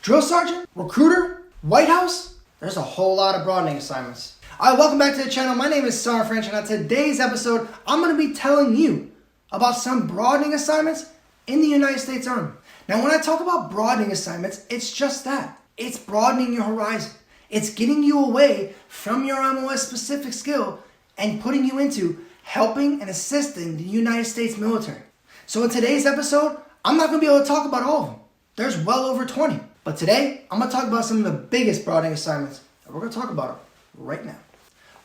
Drill sergeant, recruiter, White House, there's a whole lot of broadening assignments. All right, welcome back to the channel. My name is Sergeant French, and on today's episode, I'm going to be telling you about some broadening assignments in the United States Army. Now, when I talk about broadening assignments, it's just that. It's broadening your horizon. It's getting you away from your MOS-specific skill and putting you into helping and assisting the United States military. So in today's episode, I'm not going to be able to talk about all of them. There's well over 20. But today, I'm going to talk about some of the biggest broadening assignments, and we're going to talk about them right now.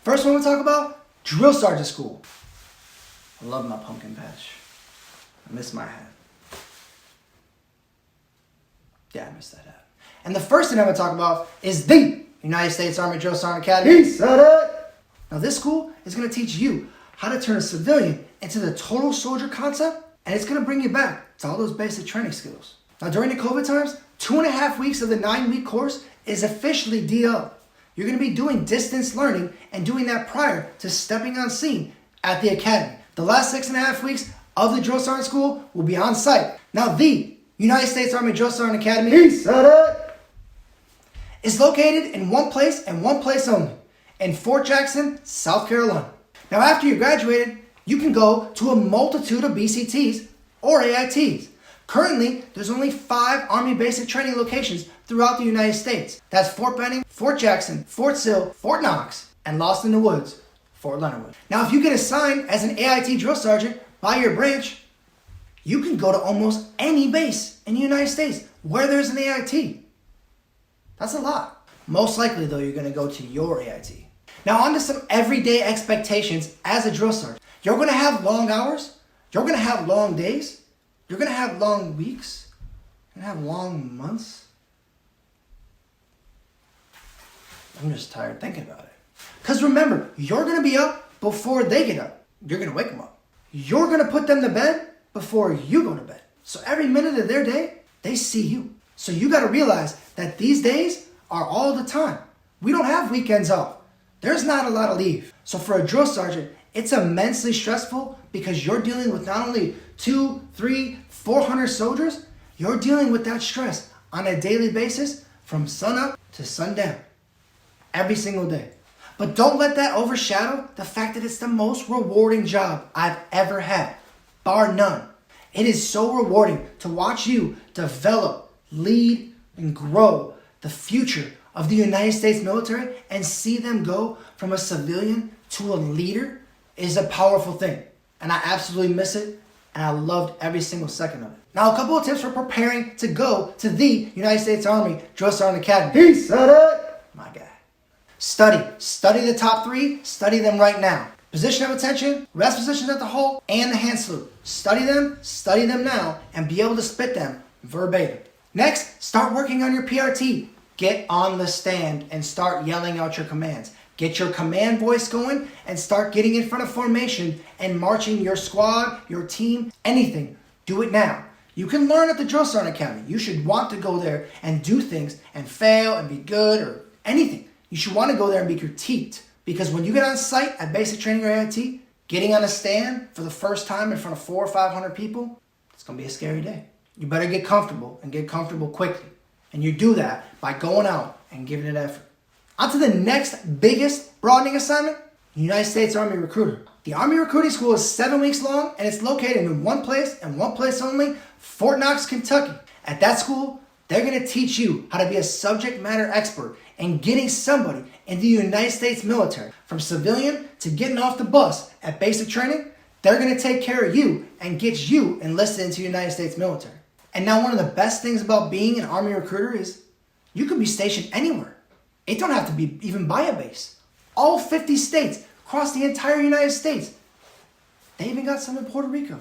First one we'll talk about, Drill Sergeant School. I love my pumpkin patch. I miss my hat. Yeah, I miss that hat. And the first thing I'm going to talk about is the United States Army Drill Sergeant Academy. He said it! Now this school is going to teach you how to turn a civilian into the total soldier concept, and it's going to bring you back to all those basic training skills. Now during the COVID times, 2.5 weeks of the 9-week course is officially DO. You're going to be doing distance learning and doing that prior to stepping on scene at the academy. The last 6.5 weeks of the Drill Sergeant School will be on site. Now the United States Army Drill Sergeant Academy, he said it, is located in one place and one place only, in Fort Jackson, South Carolina. Now after you graduated, you can go to a multitude of BCTs or AITs. Currently, there's only 5 Army basic training locations throughout the United States. That's Fort Benning, Fort Jackson, Fort Sill, Fort Knox, and Lost in the Woods, Fort Leonard Wood. Now, if you get assigned as an AIT drill sergeant by your branch, you can go to almost any base in the United States where there's an AIT. That's a lot. Most likely, though, you're going to go to your AIT. Now, on to some everyday expectations as a drill sergeant. You're going to have long hours. You're going to have long days. You're going to have long weeks. You're going to have long months. I'm just tired thinking about it. Because remember, you're going to be up before they get up. You're going to wake them up. You're going to put them to bed before you go to bed. So every minute of their day, they see you. So you got to realize that these days are all the time. We don't have weekends off. There's not a lot of leave. So for a drill sergeant, it's immensely stressful because you're dealing with not only 200, 300, 400 soldiers, you're dealing with that stress on a daily basis from sunup to sundown, every single day. But don't let that overshadow the fact that it's the most rewarding job I've ever had, bar none. It is so rewarding to watch you develop, lead, and grow the future of the United States military and see them go from a civilian to a leader is a powerful thing. And I absolutely miss it, and I loved every single second of it. Now, a couple of tips for preparing to go to the United States Army Drill Sergeant Academy. He said it! My guy. Study. Study the top 3. Study them right now. Position of attention, rest positions at the hole, and the hand salute. Study them now, and be able to spit them verbatim. Next, start working on your PRT. Get on the stand and start yelling out your commands. Get your command voice going and start getting in front of formation and marching your squad, your team, anything. Do it now. You can learn at the Drill Sergeant Academy. You should want to go there and do things and fail and be good or anything. You should want to go there and be critiqued. Because when you get on site at basic training or AIT, getting on a stand for the first time in front of 400 or 500 people, it's going to be a scary day. You better get comfortable and get comfortable quickly. And you do that by going out and giving it effort. On to the next biggest broadening assignment, the United States Army Recruiter. The Army Recruiting School is 7 weeks long, and it's located in one place and one place only, Fort Knox, Kentucky. At that school, they're going to teach you how to be a subject matter expert in getting somebody in the United States military. From civilian to getting off the bus at basic training, they're going to take care of you and get you enlisted into the United States military. And now one of the best things about being an Army recruiter is you can be stationed anywhere. It don't have to be even by a base. All 50 states across the entire United States. They even got some in Puerto Rico.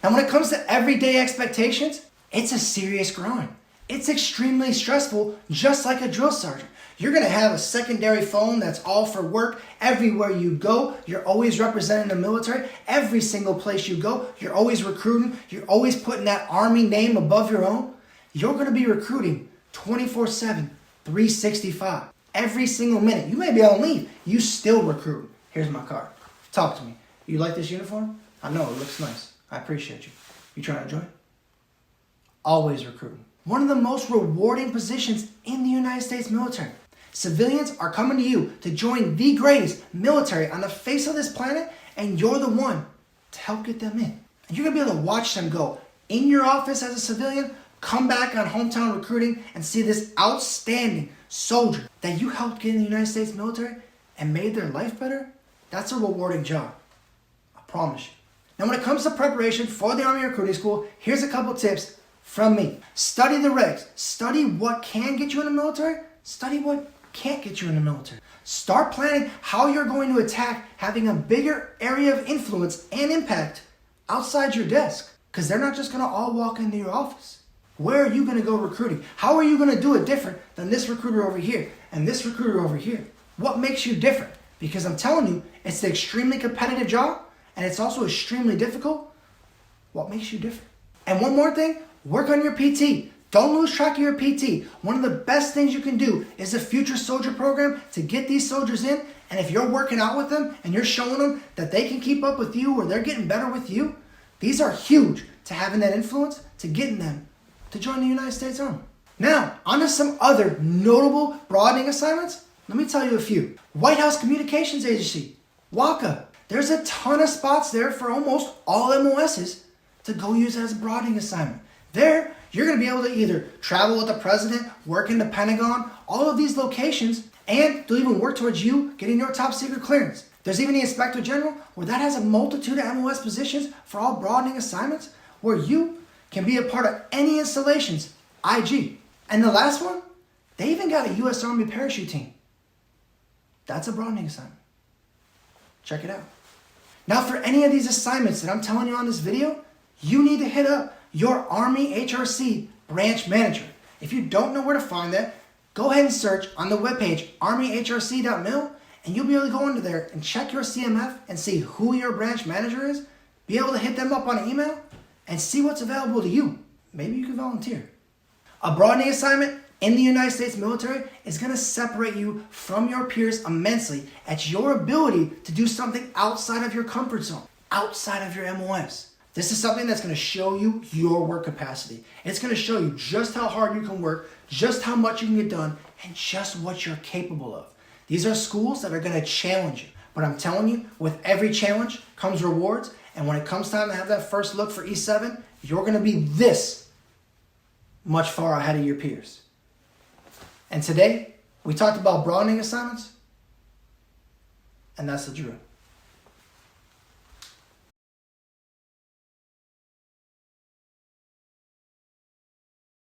Now when it comes to everyday expectations, it's a serious grind. It's extremely stressful, just like a drill sergeant. You're going to have a secondary phone that's all for work. Everywhere you go, you're always representing the military. Every single place you go, you're always recruiting. You're always putting that Army name above your own. You're going to be recruiting 24/7, 365. Every single minute. You may be on leave. You still recruit. Here's my card. Talk to me. You like this uniform? I know, it looks nice. I appreciate you. You trying to join? Always recruiting. one of the most rewarding positions in the United States military. Civilians are coming to you to join the greatest military on the face of this planet, and you're the one to help get them in. And you're going to be able to watch them go in your office as a civilian, come back on hometown recruiting, and see this outstanding soldier that you helped get in the United States military and made their life better. That's a rewarding job. I promise you. Now, when it comes to preparation for the Army Recruiting School, here's a couple tips from me. Study the regs. Study what can get you in the military. Study what can't get you in the military. Start planning how you're going to attack having a bigger area of influence and impact outside your desk. Because they're not just going to all walk into your office. Where are you going to go recruiting? How are you going to do it different than this recruiter over here and this recruiter over here? What makes you different? Because I'm telling you, it's an extremely competitive job and it's also extremely difficult. What makes you different? And one more thing, work on your PT. Don't lose track of your PT. One of the best things you can do is a future soldier program to get these soldiers in. And if you're working out with them and you're showing them that they can keep up with you or they're getting better with you, these are huge to having that influence to getting them to join the United States Army. Now, on to some other notable broadening assignments. Let me tell you a few. White House Communications Agency, WACA. There's a ton of spots there for almost all MOSs to go use as a broadening assignment. There, you're going to be able to either travel with the president, work in the Pentagon, all of these locations, and they'll even work towards you getting your top secret clearance. There's even the Inspector General, where that has a multitude of MOS positions for all broadening assignments, where you can be a part of any installations, IG. And the last one, they even got a US Army parachute team. That's a broadening assignment. Check it out. Now, for any of these assignments that I'm telling you on this video, you need to hit up your Army HRC branch manager. If you don't know where to find that, go ahead and search on the webpage armyhrc.mil, and you'll be able to go into there and check your CMF and see who your branch manager is, be able to hit them up on email, and see what's available to you. Maybe you can volunteer. A broadening assignment in the United States military is going to separate you from your peers immensely at your ability to do something outside of your comfort zone, outside of your MOS. This is something that's going to show you your work capacity. It's going to show you just how hard you can work, just how much you can get done, and just what you're capable of. These are schools that are going to challenge you. But I'm telling you, with every challenge comes rewards. And when it comes time to have that first look for E7, you're going to be this much far ahead of your peers. And today, we talked about broadening assignments, and that's the drill.